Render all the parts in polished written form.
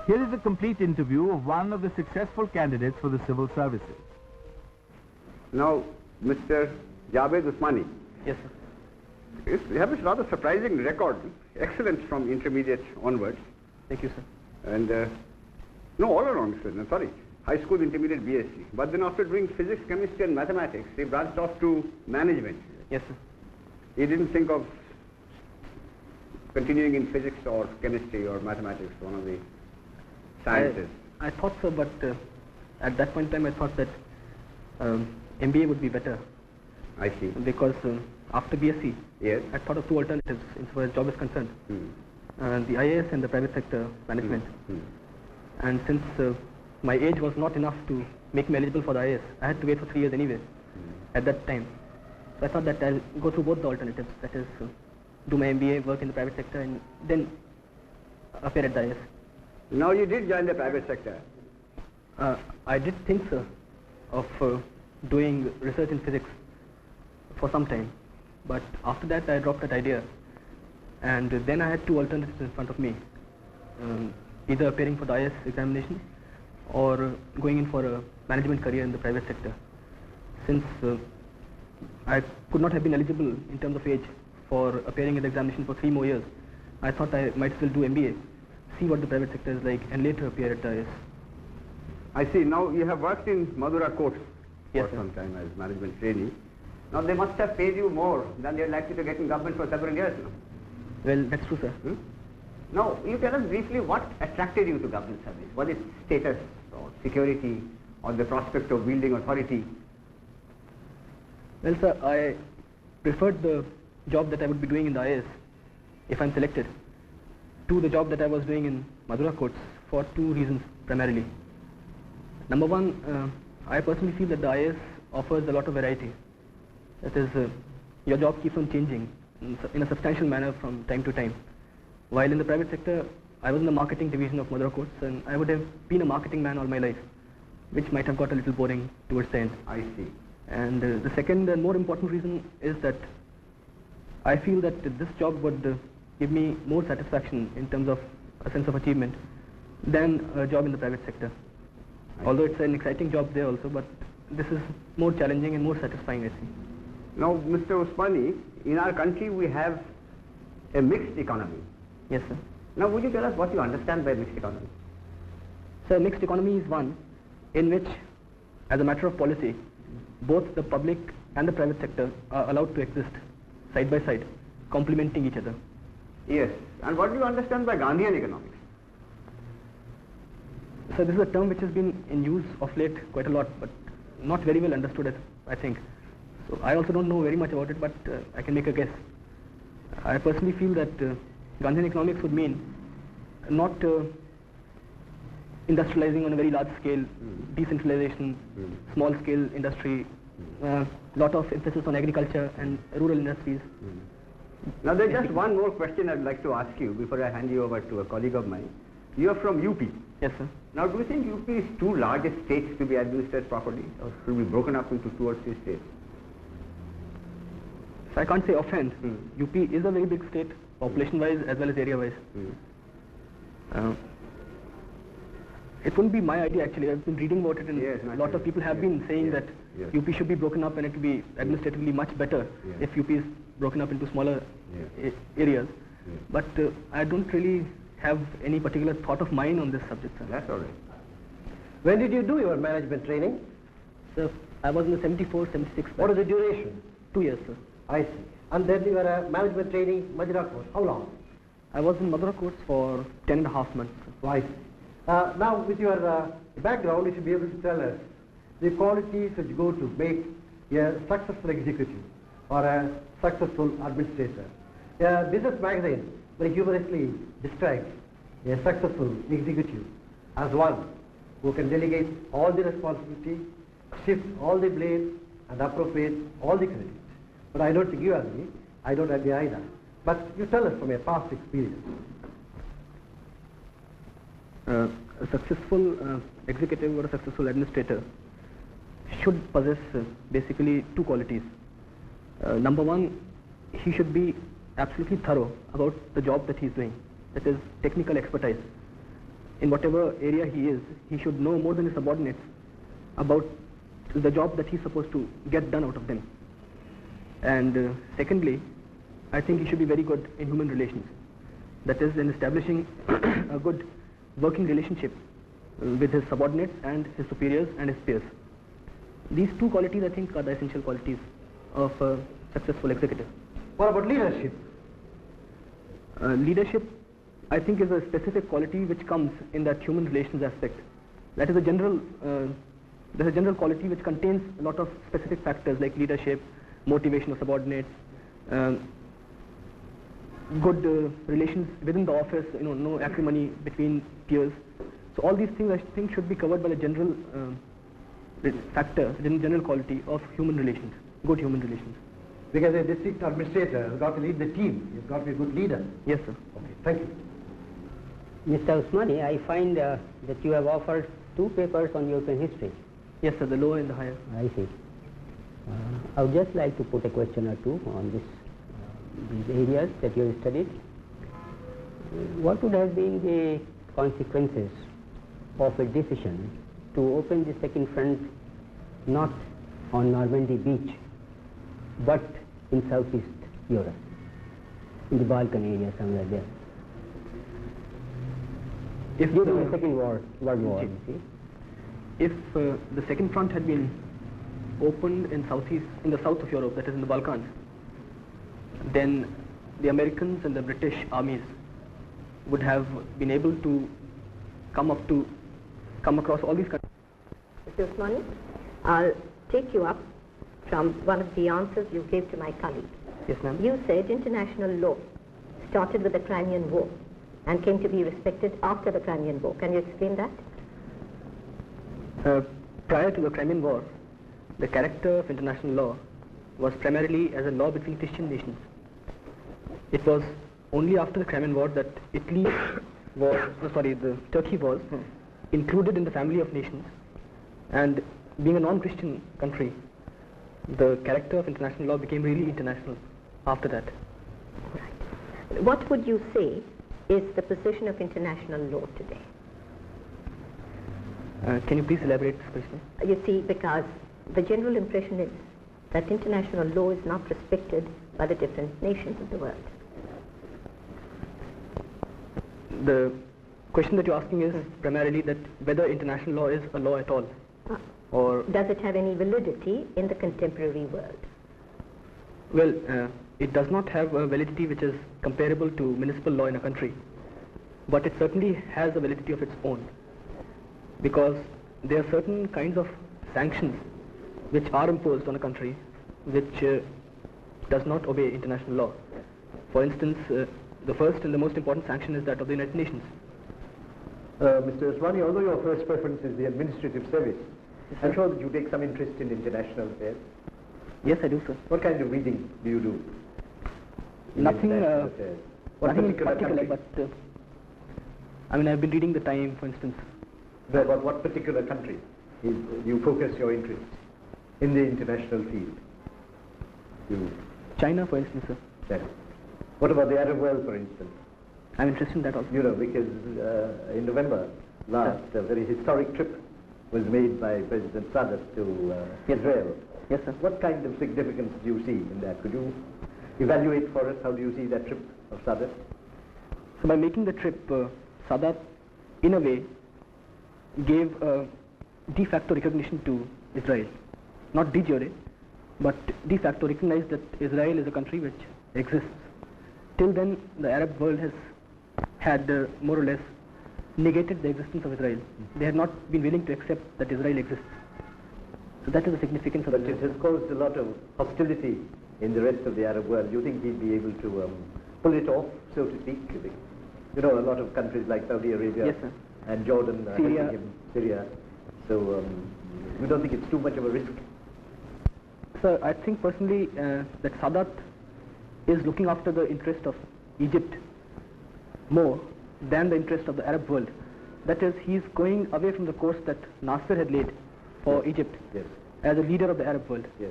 Here is a complete interview of one of the successful candidates for the civil services. Now, Mr. Javed Usmani. Yes, sir. You have a rather surprising record. Excellent from intermediate onwards. Thank you, sir. And, no, all around, sir. No, sorry. High school, intermediate, BSc. But then after doing physics, chemistry and mathematics, he branched off to management. Yes, sir. He didn't think of continuing in physics or chemistry or mathematics, one of the sciences. I thought so, but at that point in time I thought that MBA would be better. I see. Because after BSc, Yes. I thought of two alternatives insofar as job is concerned. The IAS and the private sector management. And since my age was not enough to make me eligible for the IAS, I had to wait for 3 years anyway at that time. So I thought that I'll go through both the alternatives, that is do my MBA, work in the private sector, and then appear at the IAS. Now you did join the private sector. I did think, sir, of doing research in physics for some time, but after that I dropped that idea, and then I had two alternatives in front of me, either appearing for the IAS examination or going in for a management career in the private sector. Since I could not have been eligible in terms of age for appearing in the examination for 3 more years, I thought I might still do MBA, see what the private sector is like, and later appear at the IAS. I see. Now you have worked in Madura courts Yes, for sir. some time as management trainee. Now they must have paid you more than they're likely to get in government for several years now. Well, that's true, sir. Now, you tell us briefly what attracted you to government service. Was it status or security or the prospect of wielding authority? Well, sir, I preferred the job that I would be doing in the IAS, if I'm selected, to the job that I was doing in Madura courts for 2 reasons primarily. Number one, I personally feel that the IAS offers a lot of variety. That is, your job keeps on changing in a substantial manner from time to time. While in the private sector, I was in the marketing division of Madura courts, and I would have been a marketing man all my life, which might have got a little boring towards the end. I see. And the second and more important reason is that I feel that this job would give me more satisfaction in terms of a sense of achievement than a job in the private sector. Although it's an exciting job there also, but this is more challenging and more satisfying, I see. Now, Mr. Usmani, in our country we have a mixed economy. Yes, sir. Now, would you tell us what you understand by mixed economy? So mixed economy is one in which, as a matter of policy, both the public and the private sector are allowed to exist side by side, complementing each other. Yes. And what do you understand by Gandhian economics? So this is a term which has been in use of late quite a lot, but not very well understood, I think. So I also don't know very much about it, but I can make a guess. I personally feel that Gandhian economics would mean not industrializing on a very large scale, decentralization, small scale industry, lot of emphasis on agriculture and rural industries. Now, there's just one more question I'd like to ask you before I hand you over to a colleague of mine. You are from UP. Yes, sir. Now, do you think UP is too large a state to be administered properly, or should be broken up into 2 or 3 states? So I can't say offhand. UP is a very big state, population-wise as well as area-wise. It wouldn't be my idea actually. I've been reading about it, and a lot of people have been saying that UP should be broken up and it will be administratively much better if UP is broken up into smaller areas. But I don't really have any particular thought of mine on this subject, sir. That's all right. When did you do your management training? So I was in the 74, 76. What is the duration? 2 years, sir. I see. And then you were a management training Madura course. How long? I was in Madura course for 10.5 months. Sir. I see. Now, with your background, you should be able to tell us the qualities which go to make a successful executive or a successful administrator. Business magazine very humorously describes a successful executive as one who can delegate all the responsibility, shift all the blame, and appropriate all the credit. But I don't think you agree. I don't agree either. But you tell us from a past experience. A successful executive or a successful administrator should possess basically 2 qualities. Number one, he should be absolutely thorough about the job that he's doing, that is technical expertise. in whatever area he is, he should know more than his subordinates about the job that he's supposed to get done out of them. And secondly, I think he should be very good in human relations. That is, in establishing a good working relationship with his subordinates and his superiors and his peers. These two qualities, I think, are the essential qualities of a successful executive. What about leadership? Leadership, I think, is a specific quality which comes in that human relations aspect. That is a general, there's a general quality which contains a lot of specific factors like leadership, motivation of subordinates, good relations within the office, no acrimony between peers. So all these things, I think, should be covered by the general factor, the general quality of human relations, good human relations. Because a district administrator has got to lead the team. He's got to be a good leader. Yes, sir. Okay, thank you. Mr. Usmani, I find that you have offered 2 papers on European history. Yes, sir, the lower and the higher. I see. I would just like to put a question or two on these areas that you have studied. What would have been the consequences of a decision to open the second front not on Normandy beach but in Southeast Europe, in the Balkan area somewhere there? If during the Second World War, you see. If the second front had been opened in the south of Europe, that is in the Balkans, then the Americans and the British armies would have been able to come across all these countries. Mr. Usmani, I'll take you up from one of the answers you gave to my colleague. Yes, ma'am. You said international law started with the Crimean War and came to be respected after the Crimean War. Can you explain that? Prior to the Crimean War, the character of international law was primarily as a law between Christian nations. It was only after the Crimean War that Turkey was included in the family of nations, and being a non-Christian country, the character of international law became really international after that. Right. What would you say is the position of international law today? Can you please elaborate this question? You see, because the general impression is that international law is not respected by the different nations of the world. The question that you're asking is primarily that whether international law is a law at all, or does it have any validity in the contemporary world? Well, it does not have a validity which is comparable to municipal law in a country, but it certainly has a validity of its own, because there are certain kinds of sanctions which are imposed on a country which does not obey international law. For instance, the first and the most important sanction is that of the United Nations. Mr. Usmani, although your first preference is the administrative service, I'm sure that you take some interest in international affairs. Yes, I do, sir. What kind of reading do you do? Nothing in particular particular, country? but I've been reading the Time, for instance. But what particular country you focus your interest in the international field? China, for instance, sir. China. What about the Arab world, for instance? I'm interested in that also. You know, because in November last, a very historic trip was made by President Sadat to Israel. Yes, sir. What kind of significance do you see in that? Could you evaluate for us how do you see that trip of Sadat? So by making the trip, Sadat, in a way, gave de facto recognition to Israel. Not de jure, but de facto recognized that Israel is a country which exists. Till then, the Arab world has had more or less negated the existence of Israel. They had not been willing to accept that Israel exists. So that is the significance of But Israel. it has caused a lot of hostility in the rest of the Arab world. Do you think he'd be able to pull it off, so to speak? You know, a lot of countries like Saudi Arabia Yes, sir. and Jordan Syria. helping him, Syria. So you don't think it's too much of a risk? Sir, I think personally that Sadat is looking after the interest of Egypt more than the interest of the Arab world. That is, he is going away from the course that Nasser had laid for Egypt Yes. as a leader of the Arab world. Yes.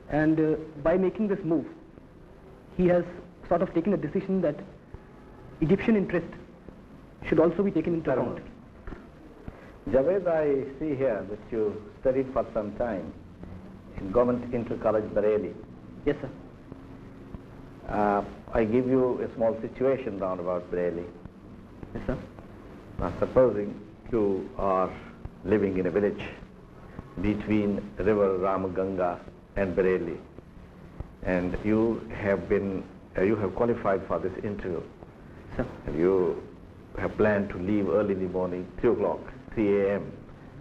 And by making this move, he has sort of taken a decision that Egyptian interest should also be taken into account. Javed, I see here that you studied for some time in Government Inter-College Bareilly. Yes, sir. I give you a small situation round about Bareilly. Yes, sir. Now, supposing you are living in a village between river Ramganga and Bareilly, and you have qualified for this interview. Sir. And you have planned to leave early in the morning, 3 o'clock, 3 a.m.,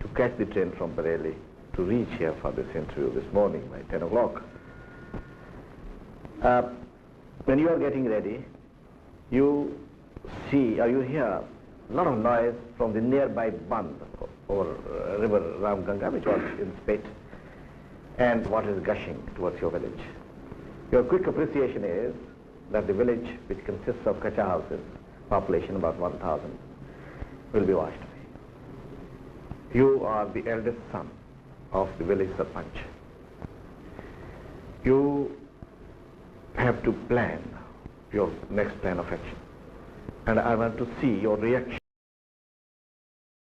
to catch the train from Bareilly to reach here for this interview this morning by 10 o'clock. When you are getting ready, you see or you hear a lot of noise from the nearby Band or river Ramganga, which was in spate, and water is gushing towards your village. Your quick appreciation is that the village, which consists of kacha houses, population about 1,000, will be washed away. You are the eldest son of the village sarpanch. You have to plan your next plan of action, and I want to see your reaction.